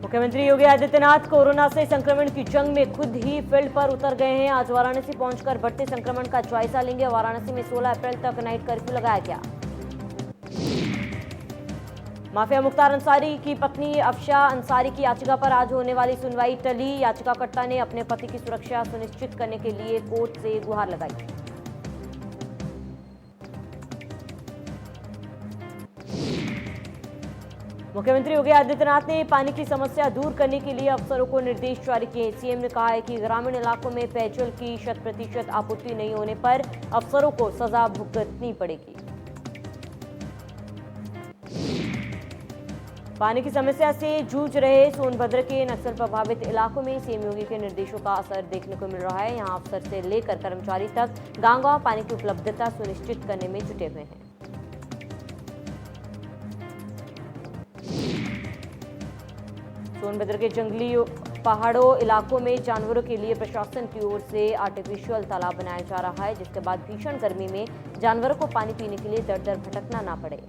मुख्यमंत्री योगी आदित्यनाथ कोरोना से संक्रमण की जंग में खुद ही फील्ड पर उतर गए हैं। आज वाराणसी पहुंचकर बढ़ते संक्रमण का जायजा लेंगे। वाराणसी में 16 अप्रैल तक नाइट कर्फ्यू लगाया गया। माफिया मुख्तार अंसारी की पत्नी अफशा अंसारी की याचिका पर आज होने वाली सुनवाई टली। याचिकाकर्ता ने अपने पति की सुरक्षा सुनिश्चित करने के लिए कोर्ट से गुहार लगाई। मुख्यमंत्री योगी आदित्यनाथ ने पानी की समस्या दूर करने के लिए अफसरों को निर्देश जारी किए। सीएम ने कहा है कि ग्रामीण इलाकों में पेयजल की 100% आपूर्ति नहीं होने पर अफसरों को सजा भुगतनी पड़ेगी। पानी की समस्या से जूझ रहे सोनभद्र के नक्सल प्रभावित इलाकों में सीएम योगी के निर्देशों का असर देखने को मिल रहा है। यहां अफसर से लेकर कर्मचारी तक गांव-गांव पानी की उपलब्धता सुनिश्चित करने में जुटे हुए हैं। सोनभद्र के जंगली पहाड़ों इलाकों में जानवरों के लिए प्रशासन की ओर से आर्टिफिशियल तालाब बनाया जा रहा है, जिसके बाद भीषण गर्मी में जानवरों को पानी पीने के लिए दर दर भटकना ना पड़े।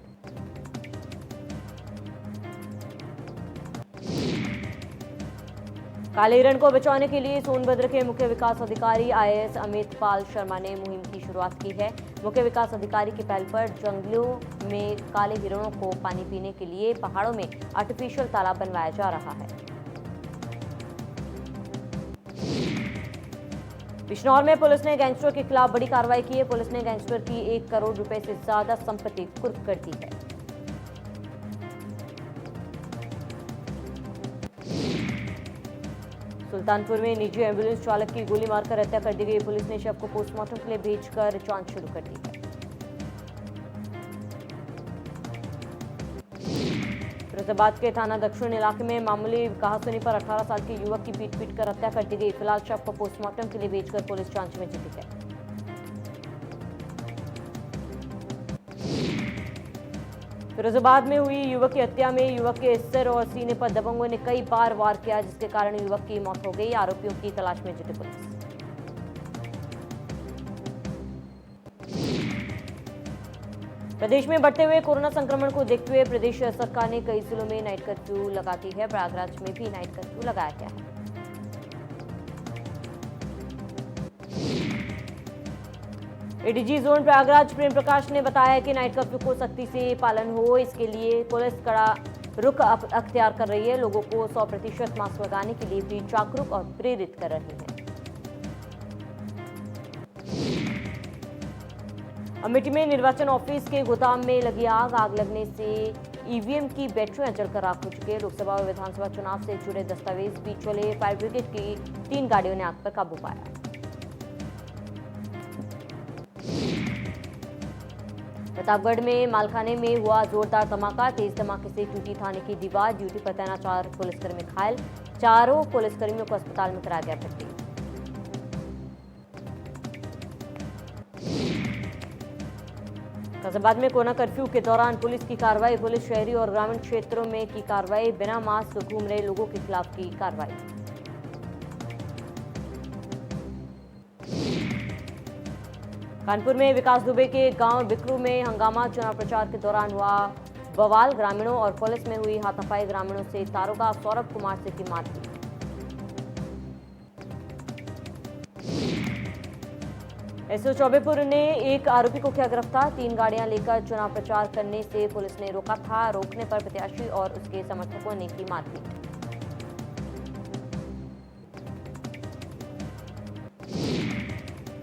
काले हिरण को बचाने के लिए सोनभद्र के मुख्य विकास अधिकारी आईएएस अमित पाल शर्मा ने मुहिम की शुरुआत की है। मुख्य विकास अधिकारी की पहल पर जंगलों में काले हिरणों को पानी पीने के लिए पहाड़ों में आर्टिफिशियल तालाब बनवाया जा रहा है। बिजनौर में पुलिस ने गैंगस्टर के खिलाफ बड़ी कार्रवाई की है। पुलिस ने गैंगस्टर की 1 करोड़ रुपए से ज्यादा संपत्ति कुर्क कर दी है। सुल्तानपुर में निजी एम्बुलेंस चालक की गोली मारकर हत्या कर दी गई। पुलिस ने शव को पोस्टमार्टम के लिए भेजकर जांच शुरू कर दी है। फिरोजाबाद के थाना दक्षिण इलाके में मामूली कहासुनी पर 18 साल के युवक की पीट कर हत्या कर दी गई। फिलहाल शव को पोस्टमार्टम के लिए भेजकर पुलिस जांच में जुटी है। फिरोजाबाद में हुई युवक की हत्या में युवक के सिर और सीने पर दबंगों ने कई बार वार किया, जिसके कारण युवक की मौत हो गई। आरोपियों की तलाश में जुटी पुलिस। प्रदेश में बढ़ते हुए कोरोना संक्रमण को देखते हुए प्रदेश सरकार ने कई जिलों में नाइट कर्फ्यू लगा दी है। प्रयागराज में भी नाइट कर्फ्यू लगाया गया है। एडीजी जोन प्रयागराज प्रेम प्रकाश ने बताया कि नाइट कर्फ्यू को सख्ती से पालन हो, इसके लिए पुलिस कड़ा रुख अख्तियार कर रही है। लोगों को 100% मास्क लगाने के लिए भी जागरूक और प्रेरित कर रही है। अमेठी में निर्वाचन ऑफिस के गोदाम में लगी आग लगने से ईवीएम की बैटरियां जलकर राख हो चुकी है। लोकसभा और विधानसभा चुनाव से जुड़े दस्तावेज भी चले। फायर ब्रिगेड की 3 गाड़ियों ने आग पर काबू पाया। प्रतापगढ़ में मालखाने में हुआ जोरदार धमाका। तेज धमाके से टूटी थाने की दीवार। ड्यूटी पर तैनात 4 पुलिसकर्मी घायल। चारों पुलिसकर्मियों को अस्पताल में कराया गया भर्ती। फैजाबाद में कोरोना कर्फ्यू के दौरान पुलिस की कार्रवाई। पुलिस शहरी और ग्रामीण क्षेत्रों में की कार्रवाई। बिना मास्क घूम रहे लोगों के खिलाफ की कार्रवाई। कानपुर में विकास दुबे के गांव बिकरू में हंगामा। चुनाव प्रचार के दौरान हुआ बवाल। ग्रामीणों और पुलिस में हुई हाथापाई। ग्रामीणों से दारोगा सौरभ कुमार से की मारपीट। एसओ चौबेपुर ने एक आरोपी को किया गिरफ्तार। 3 गाड़ियां लेकर चुनाव प्रचार करने से पुलिस ने रोका था। रोकने पर प्रत्याशी और उसके समर्थकों ने की मारपीट।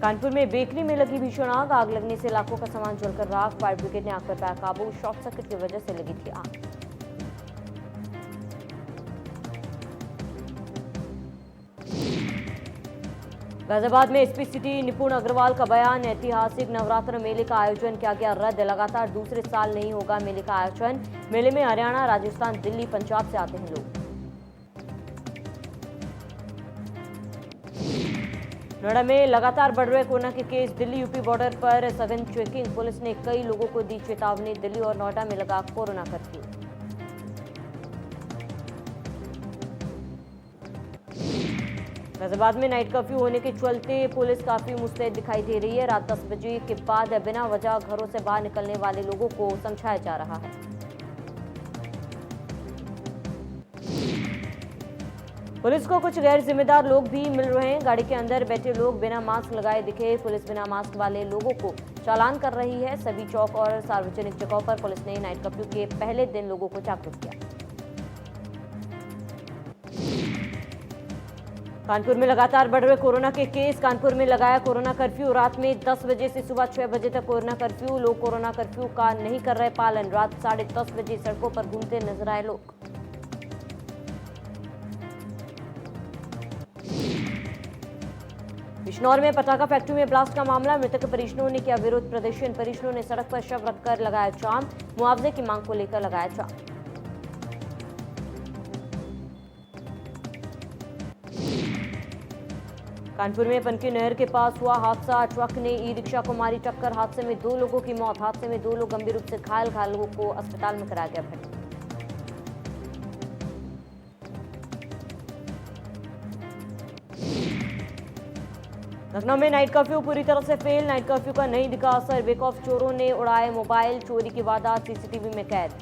कानपुर में बेकरी में लगी भीषण आग। आग लगने से लाखों का सामान जलकर राख। फायर ब्रिगेड ने आग पर पाया काबू। शॉर्ट सर्किट की वजह से लगी थी आग। गाजियाबाद में एसपी सिटी निपुण अग्रवाल का बयान। ऐतिहासिक नवरात्र मेले का आयोजन किया गया रद्द। लगातार दूसरे साल नहीं होगा मेले का आयोजन। मेले में हरियाणा, राजस्थान, दिल्ली, पंजाब से आते हैं लोग। नोएडा में लगातार बढ़ रहे कोरोना के केस। दिल्ली यूपी बॉर्डर पर सघन चेकिंग। पुलिस ने कई लोगों को दी चेतावनी। दिल्ली और नोएडा में लगा कोरोना कर्फ्यू। गाजियाबाद में नाइट कर्फ्यू होने के चलते पुलिस काफी मुस्तैद दिखाई दे रही है। रात 10 बजे के बाद बिना वजह घरों से बाहर निकलने वाले लोगों को समझाया जा रहा है। पुलिस को कुछ गैर जिम्मेदार लोग भी मिल रहे हैं। गाड़ी के अंदर बैठे लोग बिना मास्क लगाए दिखे। पुलिस बिना मास्क वाले लोगों को चालान कर रही है। सभी चौक और सार्वजनिक जगहों पर पुलिस ने नाइट कर्फ्यू के पहले दिन लोगों को जागरूक किया। कानपुर में लगातार बढ़ रहे कोरोना के केस। कानपुर में लगाया कोरोना कर्फ्यू। रात में 10 बजे से सुबह 6 बजे तक कोरोना कर्फ्यू। लोग कोरोना कर्फ्यू का नहीं कर रहे पालन। रात 10:30 बजे सड़कों पर घूमते नजर आए लोग। बिजनौर में पटाखा फैक्ट्री में ब्लास्ट का मामला। मृतक परिजनों ने किया विरोध प्रदर्शन। परिजनों ने सड़क पर शव रखकर लगाया जाम। मुआवजे की मांग को लेकर लगाया जाम। कानपुर में पनकी नहर के पास हुआ हादसा। ट्रक ने ई रिक्शा को मारी टक्कर। हादसे में 2 लोगों की मौत। हादसे में 2 लोग गंभीर रूप से घायल लोगों को अस्पताल में कराया गया भर्ती। लखनऊ में नाइट कर्फ्यू पूरी तरह से फेल। नाइट कर्फ्यू का नहीं दिखा असर। बेखौफ चोरों ने उड़ाए मोबाइल। चोरी की वारदात सीसीटीवी में कैद।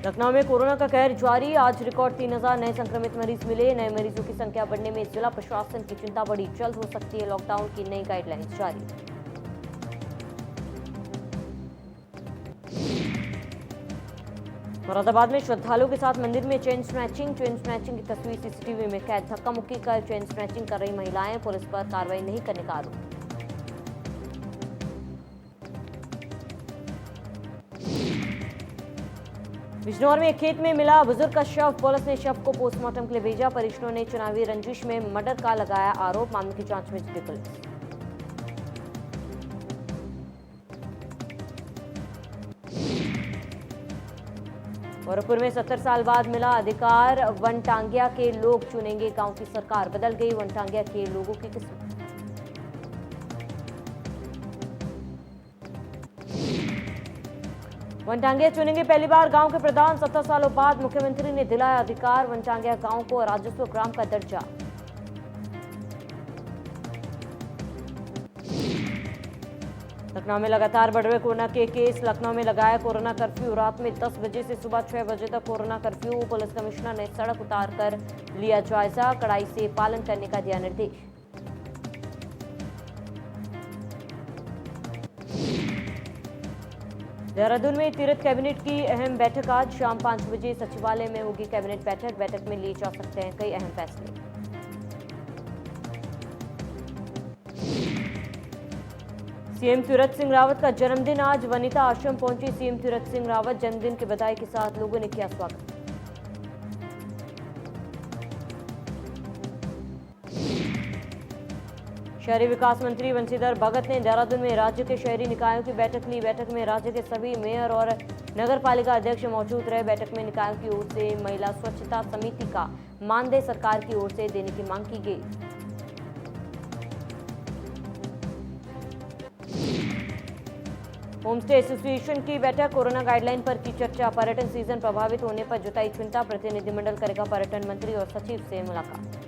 लखनऊ में कोरोना का कहर जारी। आज रिकॉर्ड 3000 नए संक्रमित मरीज मिले। नए मरीजों की संख्या बढ़ने में जिला प्रशासन की चिंता बढ़ी। जल्द हो सकती है लॉकडाउन की नई गाइडलाइंस जारी। मुरादाबाद में श्रद्धालुओं के साथ मंदिर में चेन स्नैचिंग की तस्वीर सीसीटीवी में कैद। धक्का मुक्की कर चेन स्नैचिंग कर रही महिलाएं। पुलिस पर कार्रवाई नहीं करने का आरोप। बिजनौर में एक खेत में मिला बुजुर्ग का शव। पुलिस ने शव को पोस्टमार्टम के लिए भेजा। परिजनों ने चुनावी रंजिश में मर्डर का लगाया आरोप। मामले की जांच में जुटी पुलिस। गोरखपुर में 70 साल बाद मिला अधिकार। वनटांगिया के लोग चुनेंगे गांव की सरकार। बदल गई वनटांगिया के लोगों की किस्मत। वनटांगिया चुनेंगे पहली बार गांव के प्रधान। 70 सालों बाद मुख्यमंत्री ने दिलाया अधिकार। वनटांगिया गांव को राजस्व ग्राम का दर्जा। लखनऊ में लगातार बढ़ रहे कोरोना के केस। लखनऊ में लगाया कोरोना कर्फ्यू। रात में 10 बजे से सुबह 6 बजे तक कोरोना कर्फ्यू। पुलिस कमिश्नर ने सड़क उतारकर लिया जायजा। कड़ाई से पालन करने का दिया निर्देश। देहरादून में तीर्थ कैबिनेट की अहम बैठक। आज शाम 5 बजे सचिवालय में होगी कैबिनेट बैठक। बैठक में लिए जा सकते हैं कई अहम फैसले। सीएम तीरथ सिंह रावत का जन्मदिन आज। वनिता आश्रम पहुंची सीएम तीरथ सिंह रावत। जन्मदिन की बधाई के साथ लोगों ने किया स्वागत। शहरी विकास मंत्री बंशीधर भगत ने देहरादून में राज्य के शहरी निकायों की बैठक ली। बैठक में राज्य के सभी मेयर और नगर पालिका अध्यक्ष मौजूद रहे। बैठक में निकायों की ओर से महिला स्वच्छता समिति का मानदेय सरकार की ओर से देने की मांग की गई। होमस्टे एसोसिएशन की बैठक। कोरोना गाइडलाइन पर की चर्चा। पर्यटन सीजन प्रभावित होने पर जताई चिंता। प्रतिनिधिमंडल करेगा पर्यटन मंत्री और सचिव से मुलाकात।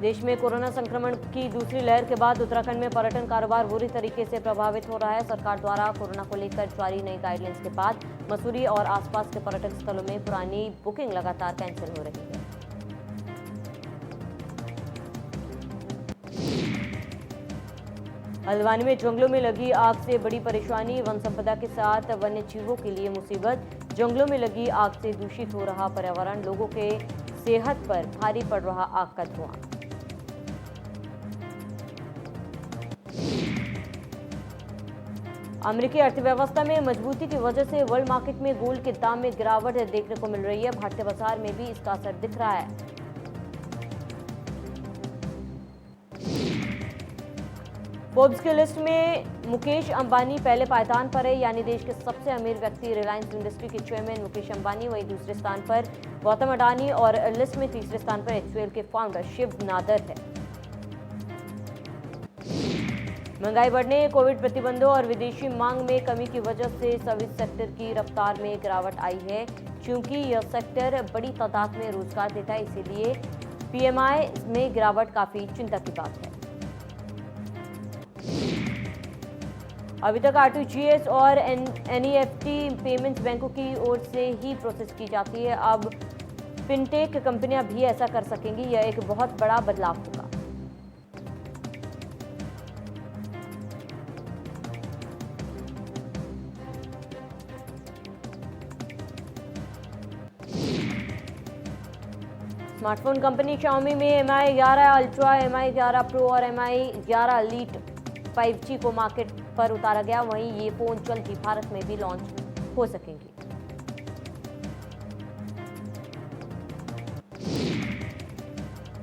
देश में कोरोना संक्रमण की दूसरी लहर के बाद उत्तराखंड में पर्यटन कारोबार बुरी तरीके से प्रभावित हो रहा है। सरकार द्वारा कोरोना को लेकर जारी नई गाइडलाइंस के बाद मसूरी और आसपास के पर्यटक स्थलों में पुरानी बुकिंग लगातार कैंसिल हो रही है। हल्द्वानी में जंगलों में लगी आग से बड़ी परेशानी। वन संपदा के साथ वन्य जीवों के लिए मुसीबत। जंगलों में लगी आग से दूषित हो रहा पर्यावरण। लोगों के सेहत पर भारी पड़ रहा आग का धुआं। अमेरिकी अर्थव्यवस्था में मजबूती की वजह से वर्ल्ड मार्केट में गोल्ड के दाम में गिरावट देखने को मिल रही है। भारतीय बाजार में भी इसका असर दिख रहा है। फोर्ब्स की लिस्ट में मुकेश अंबानी पहले पायदान पर है, यानी देश के सबसे अमीर व्यक्ति रिलायंस इंडस्ट्री के चेयरमैन मुकेश अंबानी। वहीं दूसरे स्थान पर गौतम अडानी और लिस्ट में तीसरे स्थान पर HUL के फाउंडर शिव नादर है। महंगाई बढ़ने, कोविड प्रतिबंधों और विदेशी मांग में कमी की वजह से सर्विस सेक्टर की रफ्तार में गिरावट आई है। क्योंकि यह सेक्टर बड़ी तादाद में रोजगार देता है, इसीलिए PMI में गिरावट काफी चिंता की बात है। अभी तक आरटीजीएस और एनईएफटी पेमेंट्स बैंकों की ओर से ही प्रोसेस की जाती है। अब फिनटेक कंपनियां भी ऐसा कर सकेंगी। यह एक बहुत बड़ा बदलाव होगा। स्मार्टफोन कंपनी Xiaomi में Mi 11 अल्ट्रा, Mi 11 प्रो और Mi 11 एलीट 5G को मार्केट पर उतारा गया। वहीं ये फोन जल्द ही भारत में भी लॉन्च हो सकेंगे।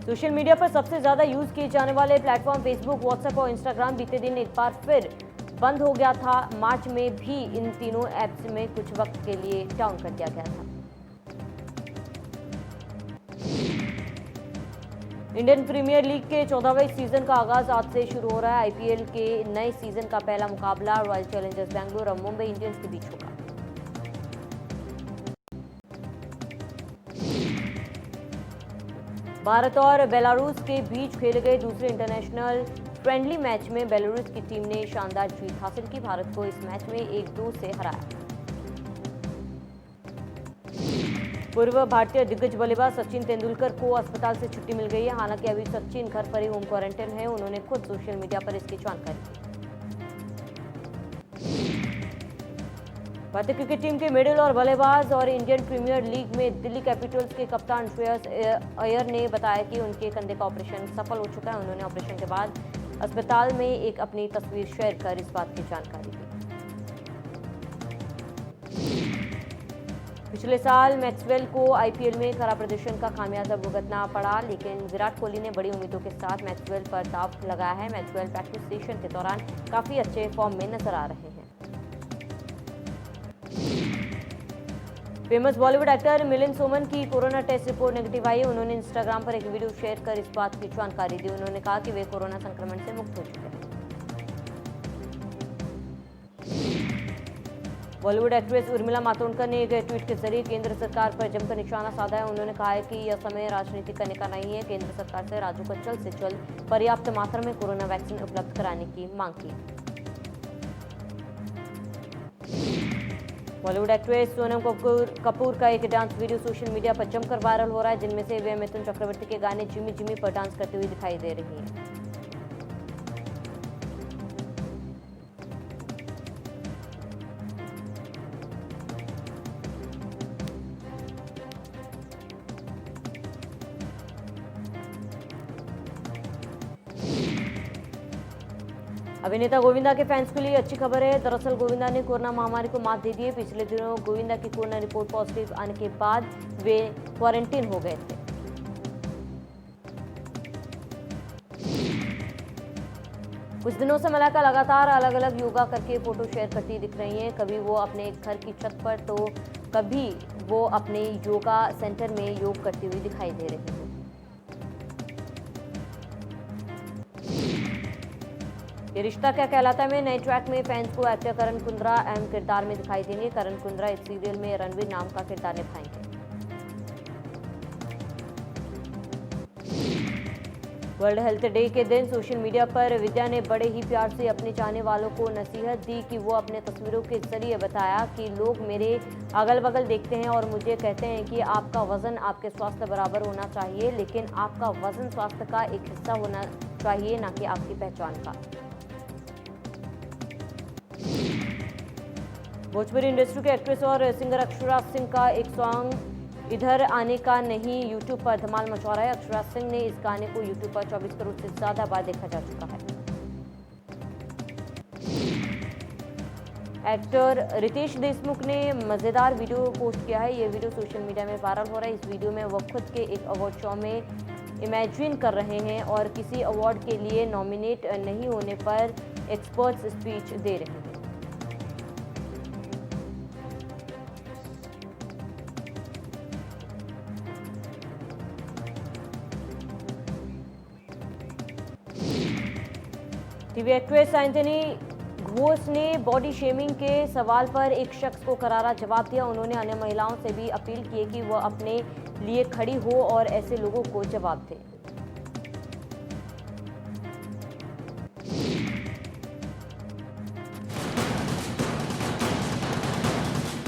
सोशल मीडिया पर सबसे ज्यादा यूज किए जाने वाले प्लेटफॉर्म फेसबुक, व्हाट्सएप और इंस्टाग्राम बीते दिन एक बार फिर बंद हो गया था। मार्च में भी इन तीनों ऐप्स में कुछ वक्त के लिए डाउन कर दिया गया था। इंडियन प्रीमियर लीग के 14वें सीजन का आगाज आज से शुरू हो रहा है। आईपीएल के नए सीजन का पहला मुकाबला रॉयल चैलेंजर्स बेंगलुरु और मुंबई इंडियंस के बीच होगा। भारत और बेलारूस के बीच खेले गए दूसरे इंटरनेशनल फ्रेंडली मैच में बेलारूस की टीम ने शानदार जीत हासिल की। भारत को इस मैच में 1-2 से हराया। पूर्व भारतीय दिग्गज बल्लेबाज सचिन तेंदुलकर को अस्पताल से छुट्टी मिल गई है। हालांकि अभी सचिन घर पर ही होम क्वारंटाइन है। उन्होंने खुद सोशल मीडिया पर इसकी जानकारी दी। भारतीय क्रिकेट टीम के मिडिल और बल्लेबाज और इंडियन प्रीमियर लीग में दिल्ली कैपिटल्स के कप्तान श्रेयस अय्यर ने बताया कि उनके कंधे का ऑपरेशन सफल हो चुका है। उन्होंने ऑपरेशन के बाद अस्पताल में एक अपनी तस्वीर शेयर कर इस बात की जानकारी दी। पिछले साल मैक्सवेल को आईपीएल में खराब प्रदर्शन का खामियाजा भुगतना पड़ा, लेकिन विराट कोहली ने बड़ी उम्मीदों के साथ मैक्सवेल पर दांव लगाया है। मैक्सवेल प्रैक्टिस सेशन के दौरान काफी अच्छे फॉर्म में नजर आ रहे हैं। फेमस बॉलीवुड एक्टर मिलिंद सोमन की कोरोना टेस्ट रिपोर्ट नेगेटिव आई है। उन्होंने इंस्टाग्राम पर एक वीडियो शेयर कर इस बात की जानकारी दी। उन्होंने कहा कि वे कोरोना संक्रमण से मुक्त हो चुके हैं। बॉलीवुड एक्ट्रेस उर्मिला मातोंडकर ने एक ट्वीट के जरिए केंद्र सरकार पर जमकर निशाना साधा है। उन्होंने कहा है कि यह समय राजनीति करने का नहीं है। केंद्र सरकार से राज्यों को जल्द से जल्द पर्याप्त मात्रा में कोरोना वैक्सीन उपलब्ध कराने की मांग की। बॉलीवुड एक्ट्रेस सोनम कपूर का एक डांस वीडियो सोशल मीडिया पर जमकर वायरल हो रहा है, जिनमें से वे मिथुन चक्रवर्ती के गाने जिमी जिमी पर डांस करते हुए दिखाई दे रही हैं। अभिनेता गोविंदा के फैंस के लिए अच्छी खबर है। दरअसल गोविंदा ने कोरोना महामारी को मात दे दी है। पिछले दिनों गोविंदा की कोरोना रिपोर्ट पॉजिटिव आने के बाद वे क्वारंटीन हो गए थे। कुछ दिनों से मलाइका लगातार अलग अलग योगा करके फोटो शेयर करती दिख रही हैं। कभी वो अपने घर की छत पर तो कभी वो अपने योगा सेंटर में योग करती हुई दिखाई दे रही हैं। ये रिश्ता क्या कहलाता है में नए ट्रैक में फैंस को एक्टर करण कुंद्रा अहम किरदार में दिखाई देंगे। करण कुंद्रा इस सीरियल में रणवीर नाम का किरदार निभाएंगे। वर्ल्ड हेल्थ डे के दिन सोशल मीडिया पर विद्या ने बड़े ही प्यार से अपने चाहने वालों को नसीहत दी कि वो अपने तस्वीरों के जरिए बताया कि लोग मेरे अगल बगल देखते हैं और मुझे कहते हैं कि आपका वजन आपके स्वास्थ्य बराबर होना चाहिए, लेकिन आपका वजन स्वास्थ्य का एक हिस्सा होना चाहिए, ना कि आपकी पहचान का। भोजपुरी इंडस्ट्री के एक्ट्रेस और सिंगर अक्षरा सिंह का एक सॉन्ग इधर आने का नहीं यूट्यूब पर धमाल मचा रहा है। अक्षरा सिंह ने इस गाने को यूट्यूब पर 24 करोड़ से ज्यादा बार देखा जा चुका है। एक्टर रितेश देशमुख ने मजेदार वीडियो पोस्ट किया है। ये वीडियो सोशल मीडिया में वायरल हो रहा है। इस वीडियो में वो खुद के एक अवार्ड शो में इमेजिन कर रहे हैं और किसी अवार्ड के लिए नॉमिनेट नहीं होने पर एक्सपर्ट्स स्पीच दे रहे हैं। टीवी एक्ट्रेस एंथनी घोष ने बॉडी शेमिंग के सवाल पर एक शख्स को करारा जवाब दिया। उन्होंने अन्य महिलाओं से भी अपील की कि वह अपने लिए खड़ी हो और ऐसे लोगों को जवाब दें।